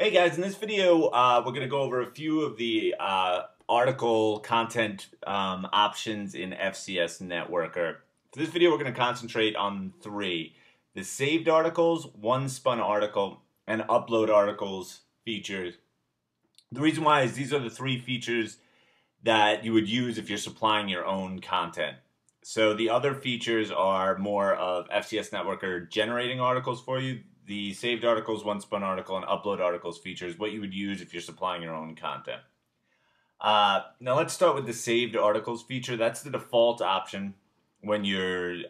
Hey guys, in this video, we're going to go over a few of the article content options in FCS Networker. For this video, we're going to concentrate on three: the saved articles, one spun article, and upload articles features. The reason why is these are the three features that you would use if you're supplying your own content. So the other features are more of FCS Networker generating articles for you. The saved articles, one spun article, and upload articles features what you would use if you're supplying your own content. Now let's start with the saved articles feature. That's the default option when you're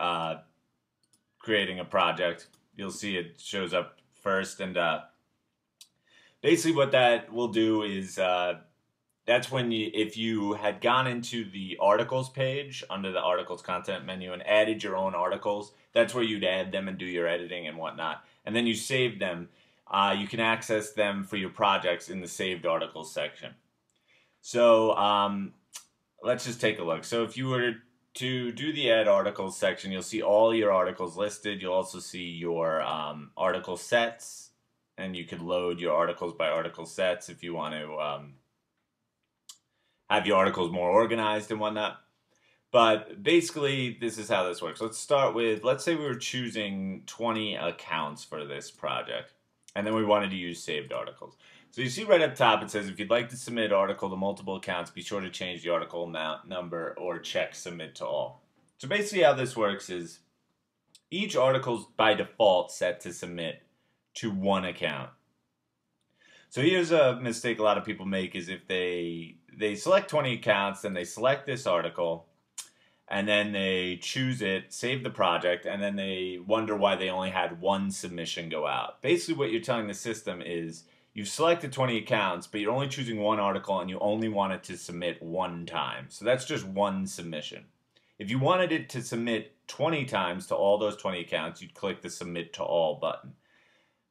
creating a project. You'll see it shows up first, and basically what that will do is that's when if you had gone into the articles page under the articles content menu and added your own articles, that's where you'd add them and do your editing and whatnot. And then you save them. You can access them for your projects in the saved articles section. So let's just take a look. So if you were to do the add articles section, you'll see all your articles listed. You'll also see your article sets, and you could load your articles by article sets if you want to have your articles more organized and whatnot. But basically, this is how this works. Let's start with, let's say we were choosing 20 accounts for this project, and then we wanted to use saved articles. So you see right up top, it says, if you'd like to submit an article to multiple accounts, be sure to change the article amount, number, or check submit to all. So basically how this works is each article is by default set to submit to one account. So here's a mistake a lot of people make is if they select 20 accounts, then they select this article, and then they choose it, save the project, and then they wonder why they only had one submission go out. Basically what you're telling the system is you've selected 20 accounts, but you're only choosing one article and you only want it to submit one time. So that's just one submission. If you wanted it to submit 20 times to all those 20 accounts, you'd click the submit to all button.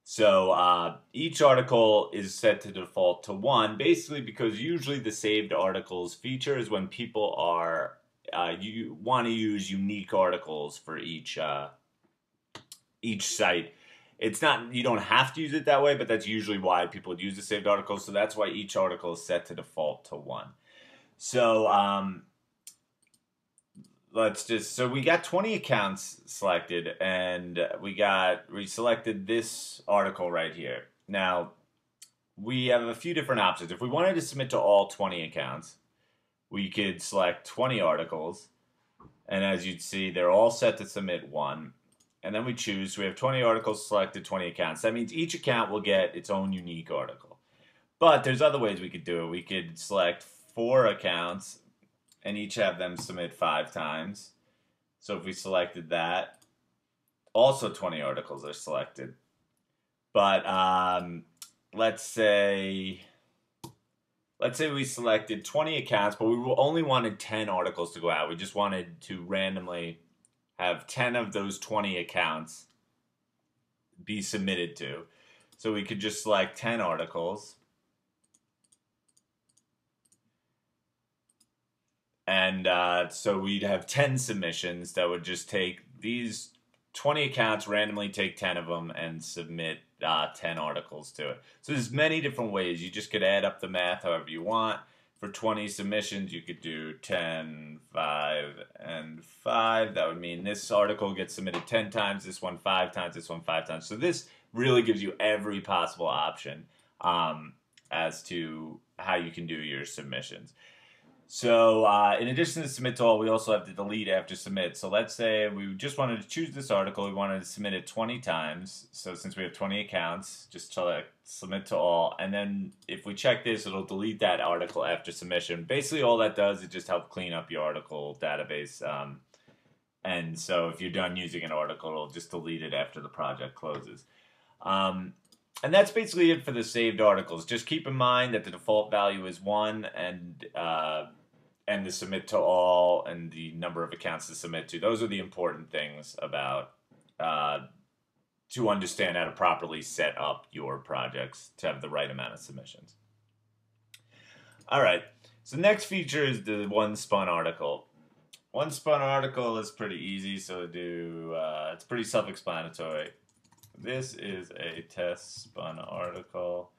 So each article is set to default to one, basically because usually the saved articles feature is when people are you want to use unique articles for each site. It's not, you don't have to use it that way, but that's usually why people would use the saved articles. So that's why each article is set to default to one. So so we got 20 accounts selected, and we selected this article right here. Now we have a few different options. If we wanted to submit to all 20 accounts, we could select 20 articles, and as you'd see, they're all set to submit one. And then we choose, we have 20 articles selected, 20 accounts. That means each account will get its own unique article. But there's other ways we could do it. We could select 4 accounts and each have them submit 5 times. So if we selected that, also 20 articles are selected. But let's say we selected 20 accounts, but we only wanted 10 articles to go out. We just wanted to randomly have 10 of those 20 accounts be submitted to. So we could just select 10 articles. And so we'd have 10 submissions that would just take these 20 accounts, randomly take 10 of them, and submit 10 articles to it. So there's many different ways. You just could add up the math however you want. For 20 submissions, you could do 10, 5, and 5. That would mean this article gets submitted 10 times, this one 5 times, this one 5 times. So this really gives you every possible option as to how you can do your submissions. So in addition to submit to all, we also have to delete after submit. So let's say we just wanted to choose this article. We wanted to submit it 20 times. So since we have 20 accounts, just select submit to all. And then if we check this, it'll delete that article after submission. Basically all that does is just help clean up your article database. And so if you're done using an article, it'll just delete it after the project closes. And that's basically it for the saved articles. Just keep in mind that the default value is 1, and the submit to all and the number of accounts to submit to. Those are the important things about to understand how to properly set up your projects to have the right amount of submissions. All right, so next feature is the one spun article. One spun article is pretty easy, so it's pretty self-explanatory. This is a test spun article.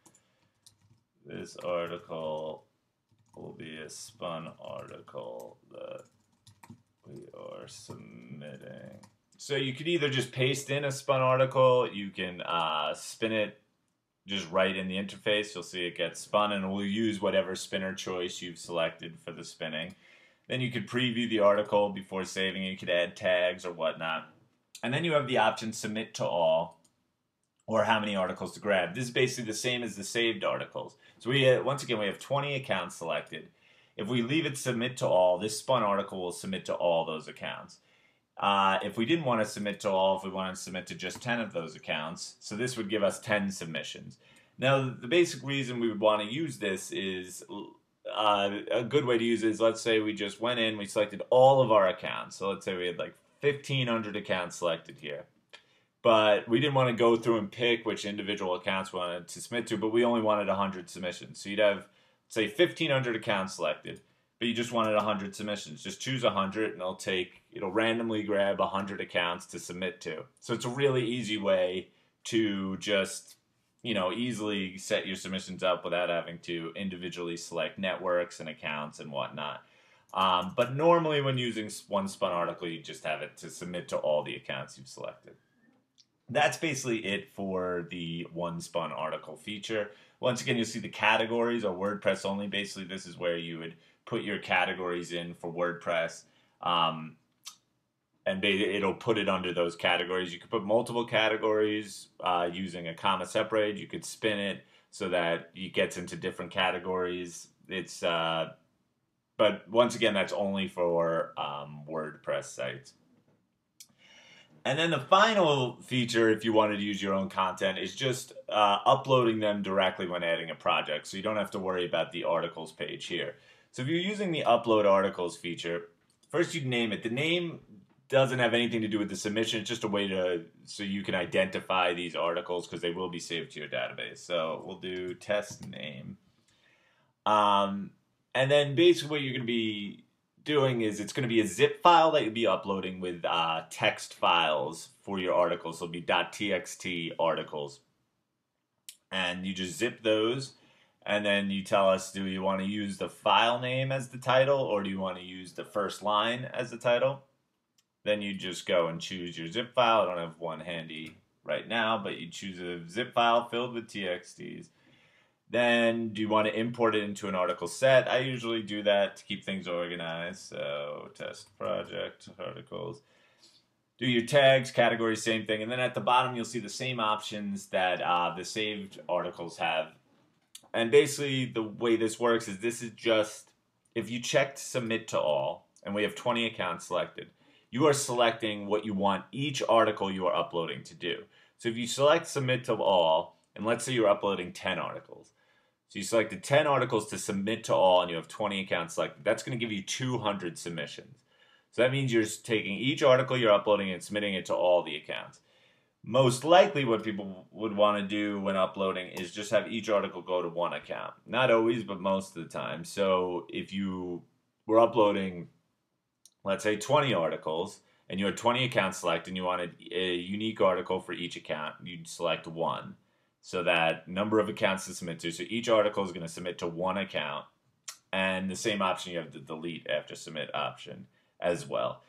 This article will be a spun article that we are submitting. So you could either just paste in a spun article, you can spin it just right in the interface. You'll see it gets spun, and we'll use whatever spinner choice you've selected for the spinning. Then you could preview the article before saving it. You could add tags or whatnot. And then you have the option submit to all, or how many articles to grab. This is basically the same as the saved articles. So once again, we have 20 accounts selected. If we leave it submit to all, this spun article will submit to all those accounts. If we didn't want to submit to all, if we wanted to submit to just 10 of those accounts, so this would give us 10 submissions. Now, the basic reason we would want to use this is, a good way to use it is, let's say we just went in, we selected all of our accounts. So let's say we had like 1,500 accounts selected here. But we didn't want to go through and pick which individual accounts we wanted to submit to, but we only wanted 100 submissions. So you'd have, say, 1,500 accounts selected, but you just wanted 100 submissions. Just choose 100, and it'll randomly grab 100 accounts to submit to. So it's a really easy way to just, easily set your submissions up without having to individually select networks and accounts and whatnot. But normally when using one spun article, you just have it to submit to all the accounts you've selected. That's basically it for the one spun article feature. Once again, you'll see the categories are WordPress only. Basically, this is where you would put your categories in for WordPress, and it'll put it under those categories. You could put multiple categories using a comma separated. You could spin it so that it gets into different categories. But once again, that's only for WordPress sites. And then the final feature, if you wanted to use your own content, is just uploading them directly when adding a project. So you don't have to worry about the articles page here. So if you're using the upload articles feature, first you'd name it. The name doesn't have anything to do with the submission. It's just a way so you can identify these articles because they will be saved to your database. So we'll do test name. And then basically what you're going to be doing is it's going to be a zip file that you'll be uploading with text files for your articles. So it'll be .txt articles. And you just zip those, and then you tell us, do you want to use the file name as the title, or do you want to use the first line as the title? Then you just go and choose your zip file. I don't have one handy right now, but you choose a zip file filled with TXTs. Then, do you want to import it into an article set? I usually do that to keep things organized. So, test project, articles. Do your tags, categories, same thing. And then at the bottom, you'll see the same options that the saved articles have. And basically, the way this works is this is just, if you checked submit to all, and we have 20 accounts selected, you are selecting what you want each article you are uploading to do. So if you select submit to all, and let's say you're uploading 10 articles. So you selected 10 articles to submit to all, and you have 20 accounts selected. That's going to give you 200 submissions. So that means you're taking each article you're uploading and submitting it to all the accounts. Most likely what people would want to do when uploading is just have each article go to one account. Not always, but most of the time. So if you were uploading, let's say, 20 articles, and you had 20 accounts selected, and you wanted a unique article for each account, you'd select one. So that number of accounts to submit to. So each article is going to submit to one account. And the same option, you have the delete after submit option as well.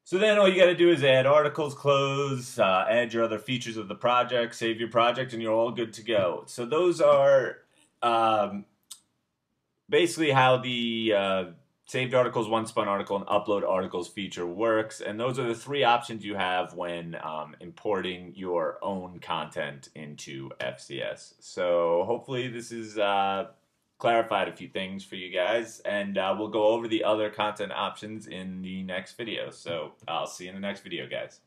So then all you got to do is add articles, close, add your other features of the project, save your project, and you're all good to go. So those are basically how the saved articles, one spun article, and upload articles feature works. And those are the three options you have when importing your own content into FCS. So hopefully this is clarified a few things for you guys, and we'll go over the other content options in the next video. So I'll see you in the next video, guys.